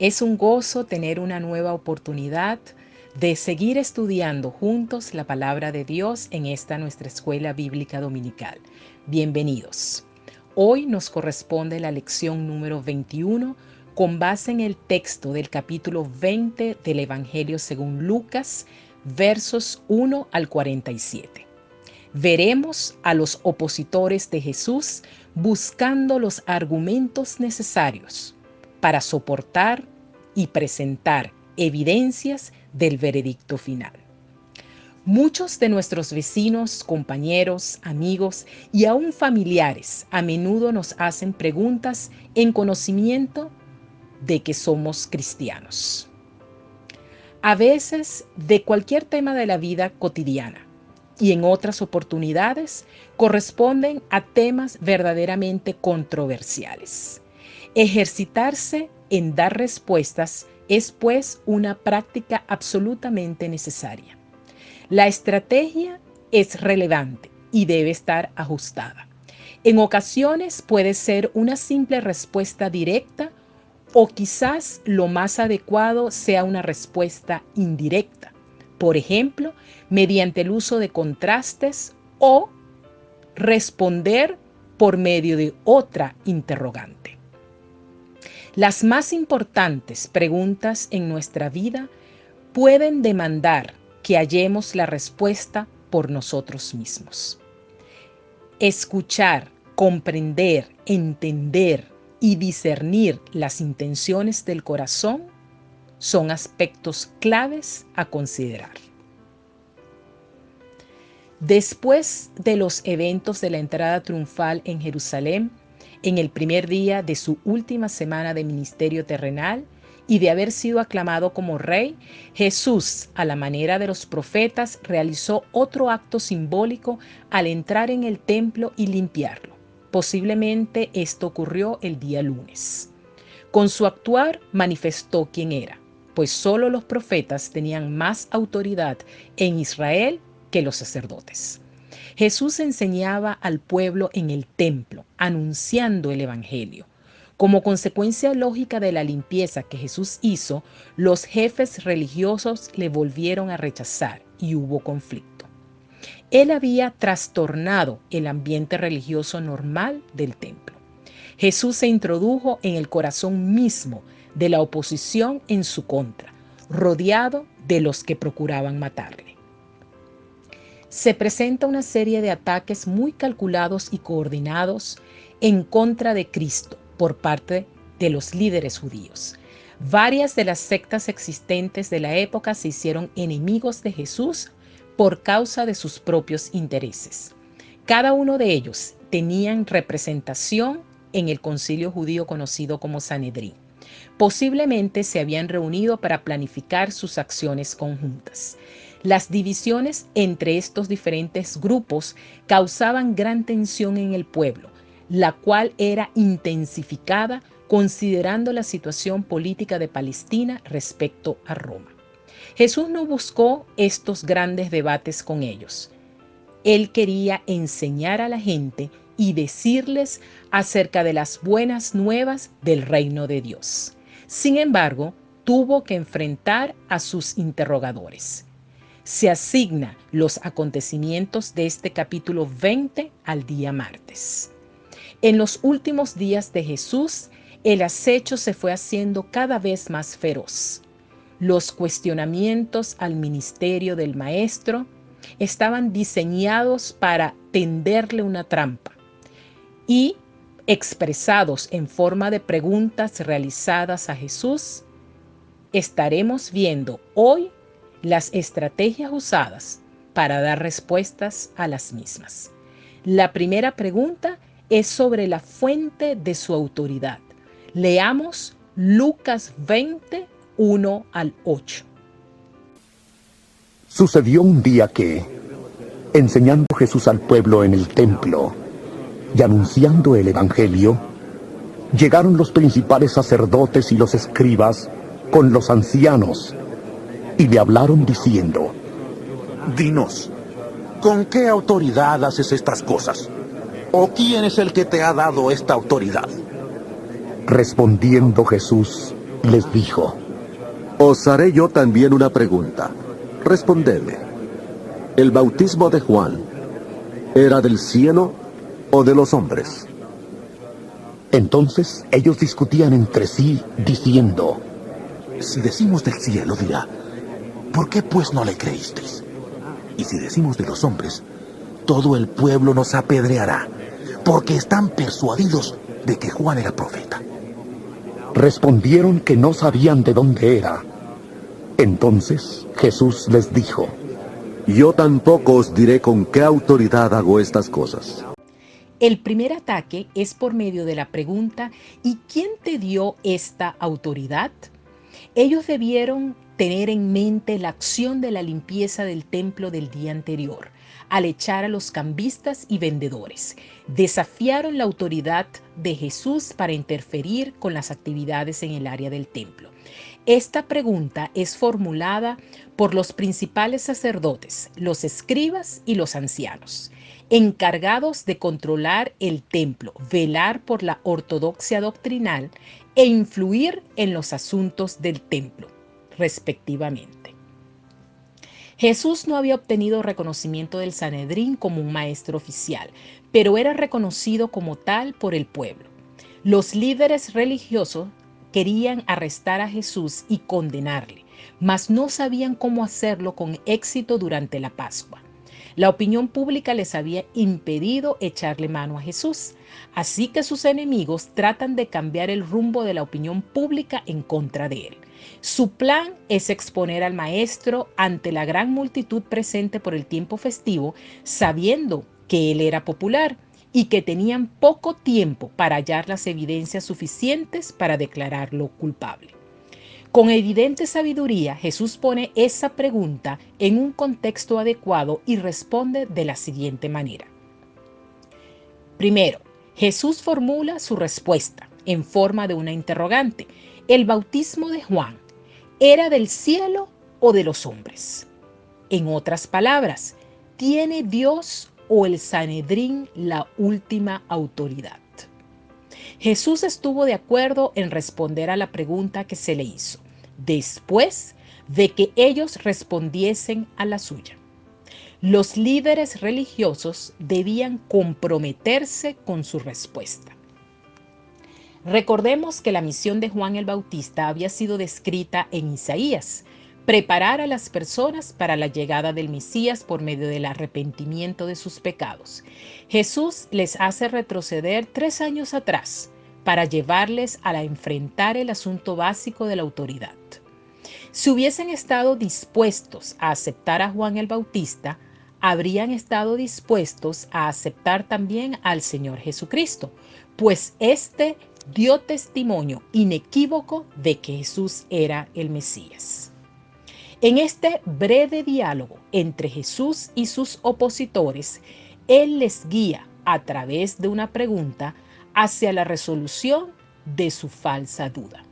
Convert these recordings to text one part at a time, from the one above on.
Es un gozo tener una nueva oportunidad de seguir estudiando juntos la palabra de Dios en esta nuestra escuela bíblica dominical. Bienvenidos. Hoy nos corresponde la lección número 21 con base en el texto del capítulo 20 del Evangelio según Lucas, versos 1 al 47. Veremos a los opositores de Jesús buscando los argumentos necesarios para soportar y presentar evidencias del veredicto final. Muchos de nuestros vecinos, compañeros, amigos y aún familiares a menudo nos hacen preguntas en conocimiento de que somos cristianos. A veces de cualquier tema de la vida cotidiana y en otras oportunidades corresponden a temas verdaderamente controversiales. Ejercitarse en dar respuestas es pues una práctica absolutamente necesaria. La estrategia es relevante y debe estar ajustada. En ocasiones puede ser una simple respuesta directa o quizás lo más adecuado sea una respuesta indirecta. Por ejemplo, mediante el uso de contrastes o responder por medio de otra interrogante. Las más importantes preguntas en nuestra vida pueden demandar que hallemos la respuesta por nosotros mismos. Escuchar, comprender, entender y discernir las intenciones del corazón son aspectos claves a considerar. Después de los eventos de la entrada triunfal en Jerusalén, en el primer día de su última semana de ministerio terrenal y de haber sido aclamado como rey, Jesús, a la manera de los profetas, realizó otro acto simbólico al entrar en el templo y limpiarlo. Posiblemente esto ocurrió el día lunes. Con su actuar manifestó quién era, pues solo los profetas tenían más autoridad en Israel que los sacerdotes. Jesús enseñaba al pueblo en el templo, anunciando el evangelio. Como consecuencia lógica de la limpieza que Jesús hizo, los jefes religiosos le volvieron a rechazar y hubo conflicto. Él había trastornado el ambiente religioso normal del templo. Jesús se introdujo en el corazón mismo de la oposición en su contra, rodeado de los que procuraban matarle. Se presenta una serie de ataques muy calculados y coordinados en contra de Cristo por parte de los líderes judíos. Varias de las sectas existentes de la época se hicieron enemigos de Jesús por causa de sus propios intereses. Cada uno de ellos tenían representación en el concilio judío conocido como Sanedrín. Posiblemente se habían reunido para planificar sus acciones conjuntas. Las divisiones entre estos diferentes grupos causaban gran tensión en el pueblo, la cual era intensificada considerando la situación política de Palestina respecto a Roma. Jesús no buscó estos grandes debates con ellos. Él quería enseñar a la gente y decirles acerca de las buenas nuevas del reino de Dios. Sin embargo, tuvo que enfrentar a sus interrogadores. Se asigna los acontecimientos de este capítulo 20 al día martes. En los últimos días de Jesús, el acecho se fue haciendo cada vez más feroz. Los cuestionamientos al ministerio del Maestro estaban diseñados para tenderle una trampa y expresados en forma de preguntas realizadas a Jesús. Estaremos viendo hoy las estrategias usadas para dar respuestas a las mismas. La primera pregunta es sobre la fuente de su autoridad. Leamos Lucas 20, 1 al 8. Sucedió un día que, enseñando Jesús al pueblo en el templo y anunciando el evangelio, llegaron los principales sacerdotes y los escribas con los ancianos y le hablaron diciendo: Dinos, ¿con qué autoridad haces estas cosas? ¿O quién es el que te ha dado esta autoridad? Respondiendo Jesús, les dijo: Os haré yo también una pregunta. Respondedme. ¿El bautismo de Juan era del cielo o de los hombres? Entonces ellos discutían entre sí, diciendo: Si decimos del cielo, dirá, ¿por qué pues no le creísteis? Y si decimos de los hombres, todo el pueblo nos apedreará, porque están persuadidos de que Juan era profeta. Respondieron que no sabían de dónde era. Entonces Jesús les dijo: Yo tampoco os diré con qué autoridad hago estas cosas. El primer ataque es por medio de la pregunta: ¿y quién te dio esta autoridad? Ellos debieron tener en mente la acción de la limpieza del templo del día anterior, al echar a los cambistas y vendedores. Desafiaron la autoridad de Jesús para interferir con las actividades en el área del templo. Esta pregunta es formulada por los principales sacerdotes, los escribas y los ancianos, encargados de controlar el templo, velar por la ortodoxia doctrinal e influir en los asuntos del templo, respectivamente. Jesús no había obtenido reconocimiento del Sanedrín como un maestro oficial, pero era reconocido como tal por el pueblo. Los líderes religiosos querían arrestar a Jesús y condenarle, mas no sabían cómo hacerlo con éxito durante la Pascua. La opinión pública les había impedido echarle mano a Jesús, así que sus enemigos tratan de cambiar el rumbo de la opinión pública en contra de él. Su plan es exponer al maestro ante la gran multitud presente por el tiempo festivo, sabiendo que él era popular y que tenían poco tiempo para hallar las evidencias suficientes para declararlo culpable. Con evidente sabiduría, Jesús pone esa pregunta en un contexto adecuado y responde de la siguiente manera. Primero, Jesús formula su respuesta en forma de una interrogante. ¿El bautismo de Juan era del cielo o de los hombres? En otras palabras, ¿tiene Dios o el Sanedrín la última autoridad? Jesús estuvo de acuerdo en responder a la pregunta que se le hizo, después de que ellos respondiesen a la suya. Los líderes religiosos debían comprometerse con su respuesta. Recordemos que la misión de Juan el Bautista había sido descrita en Isaías: preparar a las personas para la llegada del Mesías por medio del arrepentimiento de sus pecados. Jesús les hace retroceder 3 años atrás para llevarles a enfrentar el asunto básico de la autoridad. Si hubiesen estado dispuestos a aceptar a Juan el Bautista, habrían estado dispuestos a aceptar también al Señor Jesucristo, pues éste dio testimonio inequívoco de que Jesús era el Mesías. En este breve diálogo entre Jesús y sus opositores, Él les guía a través de una pregunta hacia la resolución de su falsa duda.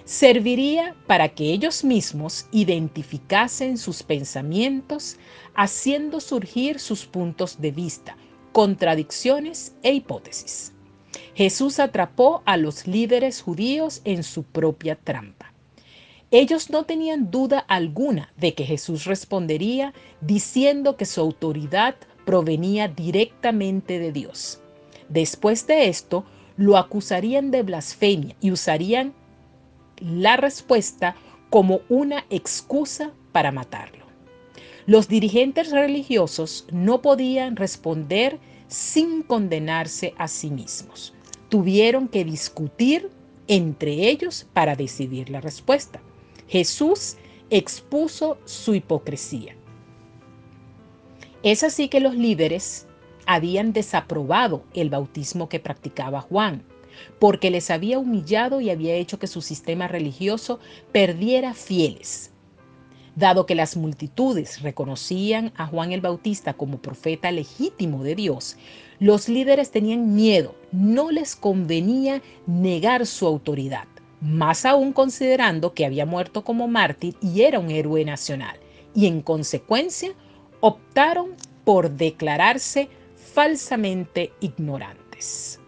Serviría para que ellos mismos identificasen sus pensamientos, haciendo surgir sus puntos de vista, contradicciones e hipótesis. Jesús atrapó a los líderes judíos en su propia trampa. Ellos no tenían duda alguna de que Jesús respondería diciendo que su autoridad provenía directamente de Dios. Después de esto, lo acusarían de blasfemia y usarían la respuesta como una excusa para matarlo. Los dirigentes religiosos no podían responder sin condenarse a sí mismos. Tuvieron que discutir entre ellos para decidir la respuesta. Jesús expuso su hipocresía. Es así que los líderes habían desaprobado el bautismo que practicaba Juan, porque les había humillado y había hecho que su sistema religioso perdiera fieles. Dado que las multitudes reconocían a Juan el Bautista como profeta legítimo de Dios, los líderes tenían miedo, no les convenía negar su autoridad, más aún considerando que había muerto como mártir y era un héroe nacional, y en consecuencia optaron por declararse falsamente ignorantes.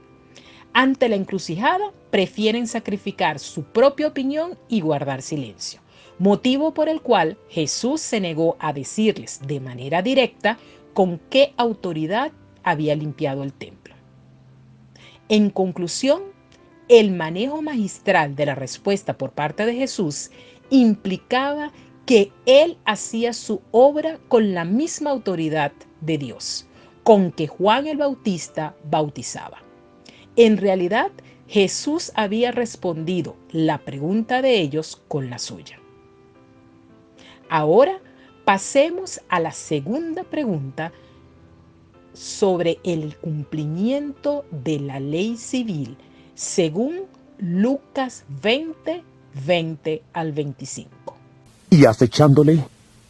Ante la encrucijada, prefieren sacrificar su propia opinión y guardar silencio, motivo por el cual Jesús se negó a decirles de manera directa con qué autoridad había limpiado el templo. En conclusión, el manejo magistral de la respuesta por parte de Jesús implicaba que él hacía su obra con la misma autoridad de Dios, con que Juan el Bautista bautizaba. En realidad, Jesús había respondido la pregunta de ellos con la suya. Ahora pasemos a la segunda pregunta sobre el cumplimiento de la ley civil según Lucas 20, 20 al 25. Y acechándole,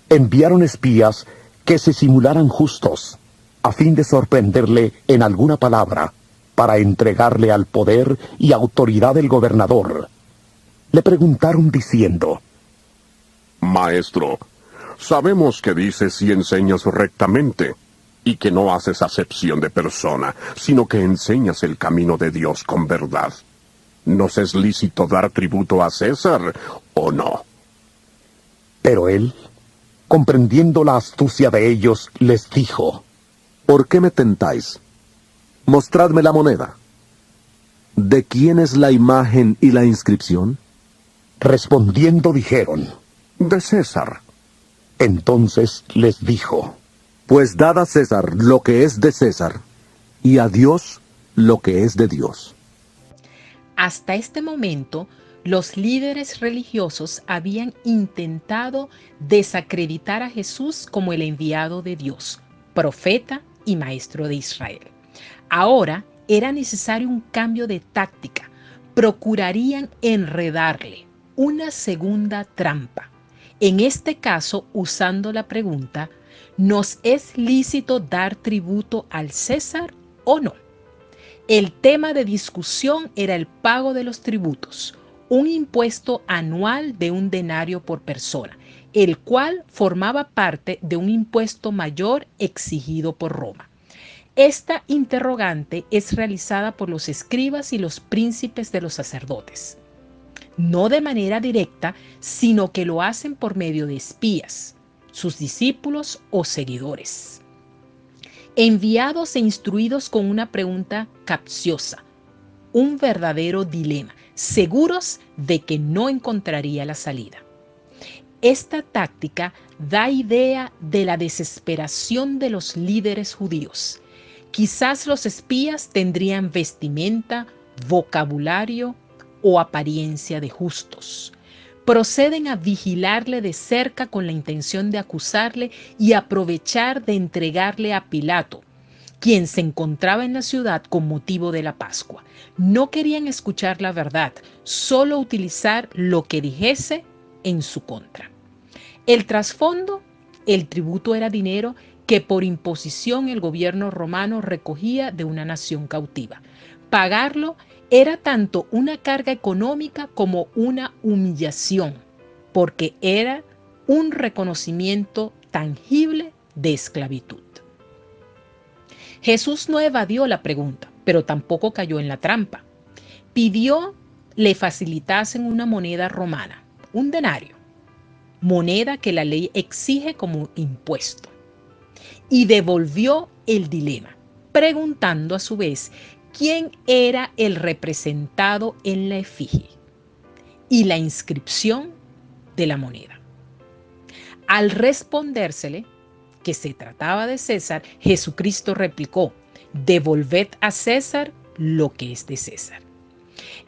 enviaron espías que se simularan justos, a fin de sorprenderle en alguna palabra, para entregarle al poder y autoridad del gobernador. Le preguntaron diciendo: Maestro, sabemos que dices y enseñas rectamente, y que no haces acepción de persona, sino que enseñas el camino de Dios con verdad. ¿Nos es lícito dar tributo a César o no? Pero él, comprendiendo la astucia de ellos, les dijo: ¿Por qué me tentáis? Mostradme la moneda. ¿De quién es la imagen y la inscripción? Respondiendo dijeron: De César. Entonces les dijo: Pues dad a César lo que es de César, y a Dios lo que es de Dios. Hasta este momento, los líderes religiosos habían intentado desacreditar a Jesús como el enviado de Dios, profeta y maestro de Israel. Ahora era necesario un cambio de táctica. Procurarían enredarle una segunda trampa. En este caso, usando la pregunta: ¿nos es lícito dar tributo al César o no? El tema de discusión era el pago de los tributos, un impuesto anual de 1 denario por persona, el cual formaba parte de un impuesto mayor exigido por Roma. Esta interrogante es realizada por los escribas y los príncipes de los sacerdotes, no de manera directa, sino que lo hacen por medio de espías, sus discípulos o seguidores, enviados e instruidos con una pregunta capciosa, un verdadero dilema, seguros de que no encontraría la salida. Esta táctica da idea de la desesperación de los líderes judíos. Quizás los espías tendrían vestimenta, vocabulario o apariencia de justos. Proceden a vigilarle de cerca con la intención de acusarle y aprovechar de entregarle a Pilato, quien se encontraba en la ciudad con motivo de la Pascua. No querían escuchar la verdad, solo utilizar lo que dijese en su contra. El trasfondo: el tributo era dinero que por imposición el gobierno romano recogía de una nación cautiva. Pagarlo era tanto una carga económica como una humillación, porque era un reconocimiento tangible de esclavitud. Jesús no evadió la pregunta, pero tampoco cayó en la trampa. Pidió le facilitasen una moneda romana, 1 denario, moneda que la ley exige como impuesto, y devolvió el dilema, preguntando a su vez quién era el representado en la efigie y la inscripción de la moneda. Al respondérsele que se trataba de César, Jesucristo replicó: devolved a César lo que es de César.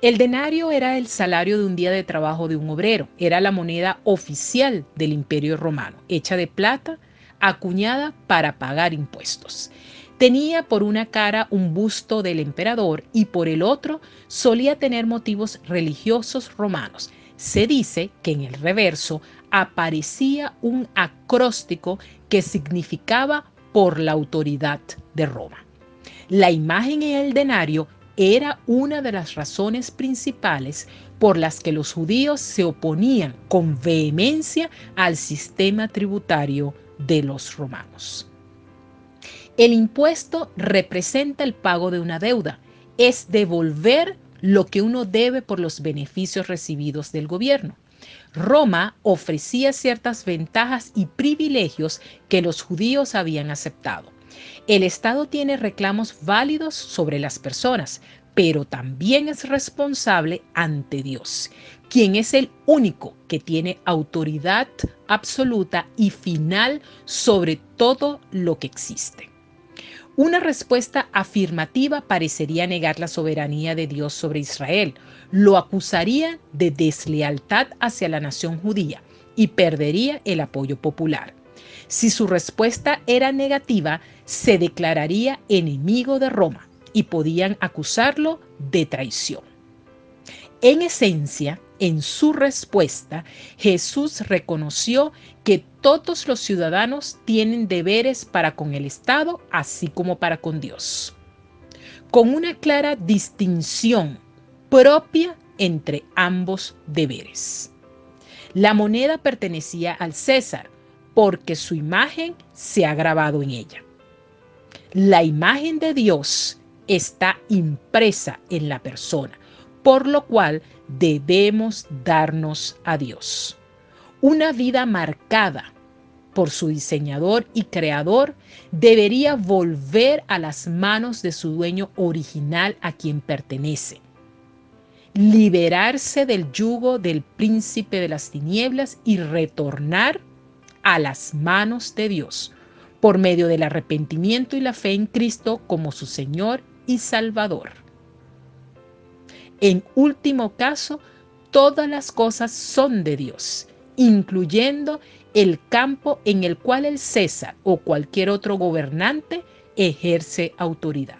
El denario era el salario de un día de trabajo de un obrero. Era la moneda oficial del Imperio Romano, hecha de plata, acuñada para pagar impuestos. Tenía por una cara un busto del emperador y por el otro solía tener motivos religiosos romanos. Se dice que en el reverso aparecía un acróstico que significaba por la autoridad de Roma. La imagen en el denario era una de las razones principales por las que los judíos se oponían con vehemencia al sistema tributario de los romanos. El impuesto representa el pago de una deuda es devolver lo que uno debe por los beneficios recibidos del gobierno. Roma ofrecía ciertas ventajas y privilegios que los judíos habían aceptado. El Estado tiene reclamos válidos sobre las personas, pero también es responsable ante Dios, quien es el único que tiene autoridad absoluta y final sobre todo lo que existe. Una respuesta afirmativa parecería negar la soberanía de Dios sobre Israel, lo acusaría de deslealtad hacia la nación judía y perdería el apoyo popular. Si su respuesta era negativa, se declararía enemigo de Roma y podían acusarlo de traición. En esencia, en su respuesta, Jesús reconoció que todos los ciudadanos tienen deberes para con el Estado, así como para con Dios, con una clara distinción propia entre ambos deberes. La moneda pertenecía al César, porque su imagen se ha grabado en ella. La imagen de Dios está impresa en la persona, por lo cual debemos darnos a Dios. Una vida marcada por su diseñador y creador debería volver a las manos de su dueño original a quien pertenece. Liberarse del yugo del príncipe de las tinieblas y retornar a las manos de Dios por medio del arrepentimiento y la fe en Cristo como su Señor y Salvador. En último caso, todas las cosas son de Dios, incluyendo el campo en el cual el César o cualquier otro gobernante ejerce autoridad.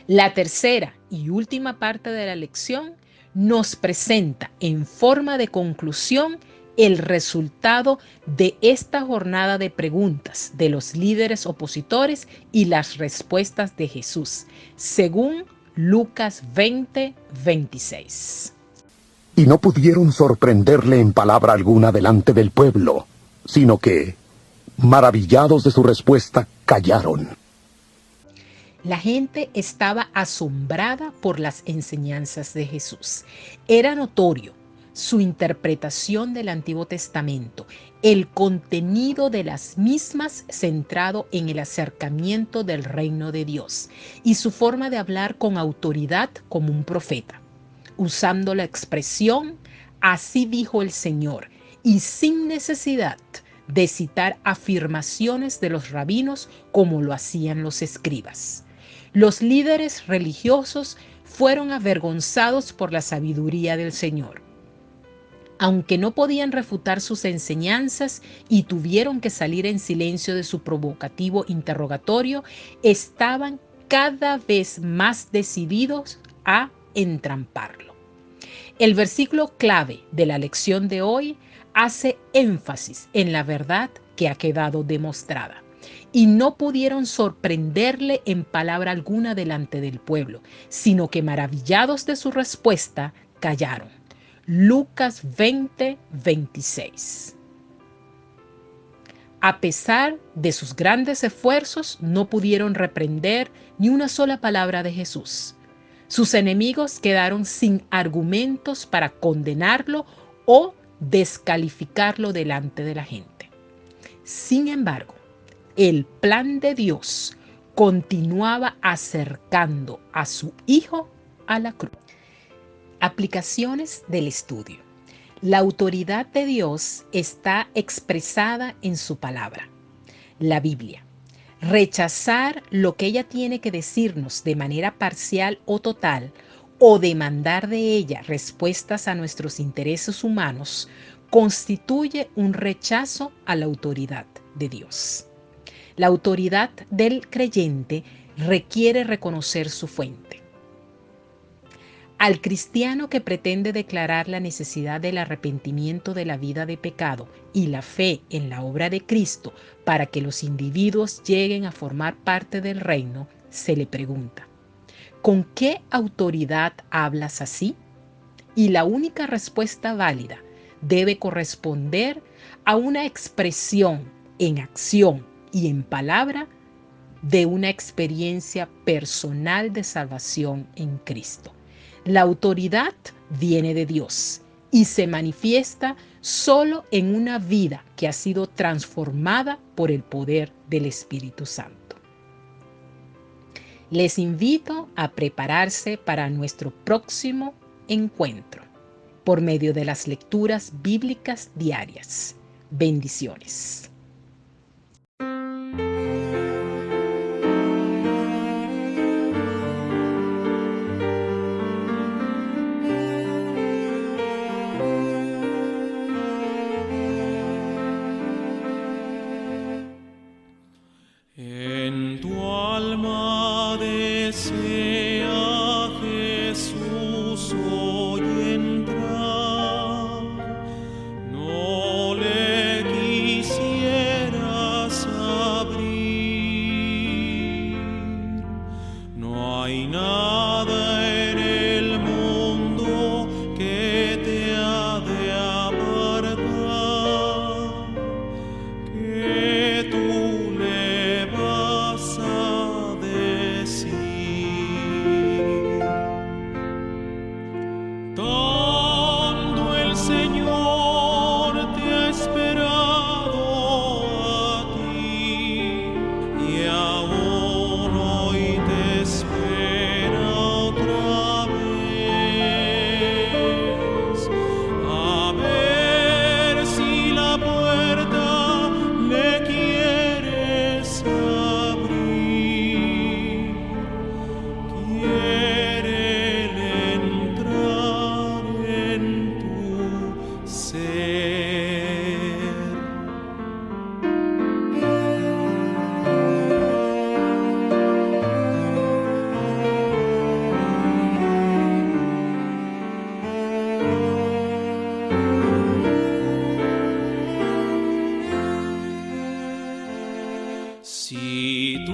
La tercera y última parte de la lección nos presenta en forma de conclusión el resultado de esta jornada de preguntas de los líderes opositores y las respuestas de Jesús, según Lucas 20:26. Y no pudieron sorprenderle en palabra alguna delante del pueblo, sino que, maravillados de su respuesta, callaron. La gente estaba asombrada por las enseñanzas de Jesús. Era notorio su interpretación del Antiguo Testamento, el contenido de las mismas centrado en el acercamiento del reino de Dios y su forma de hablar con autoridad como un profeta, usando la expresión "así dijo el Señor" y sin necesidad de citar afirmaciones de los rabinos como lo hacían los escribas. Los líderes religiosos fueron avergonzados por la sabiduría del Señor. Aunque no podían refutar sus enseñanzas y tuvieron que salir en silencio de su provocativo interrogatorio, estaban cada vez más decididos a entramparlo. El versículo clave de la lección de hoy hace énfasis en la verdad que ha quedado demostrada. Y no pudieron sorprenderle en palabra alguna delante del pueblo, sino que maravillados de su respuesta, callaron. Lucas 20:26. A pesar de sus grandes esfuerzos, no pudieron reprender ni una sola palabra de Jesús. Sus enemigos quedaron sin argumentos para condenarlo o descalificarlo delante de la gente. Sin embargo, el plan de Dios continuaba acercando a su Hijo a la cruz. Aplicaciones del estudio. La autoridad de Dios está expresada en su palabra, la Biblia. Rechazar lo que ella tiene que decirnos de manera parcial o total, o demandar de ella respuestas a nuestros intereses humanos, constituye un rechazo a la autoridad de Dios. La autoridad del creyente requiere reconocer su fuente. Al cristiano que pretende declarar la necesidad del arrepentimiento de la vida de pecado y la fe en la obra de Cristo para que los individuos lleguen a formar parte del reino, se le pregunta: ¿con qué autoridad hablas así? Y la única respuesta válida debe corresponder a una expresión en acción y en palabra de una experiencia personal de salvación en Cristo. La autoridad viene de Dios y se manifiesta solo en una vida que ha sido transformada por el poder del Espíritu Santo. Les invito a prepararse para nuestro próximo encuentro por medio de las lecturas bíblicas diarias. Bendiciones. En tu alma desea Jesús hoy entrar, no le quisieras abrir, no hay nada en el mundo que te ha de apartar, que tú le vas a decir. Tanto el Señor te ha esperado a ti y aún hoy te espera otra vez. A ver si la puerta le quieres abrir. Quiere Él entrar en tu ser. Si tú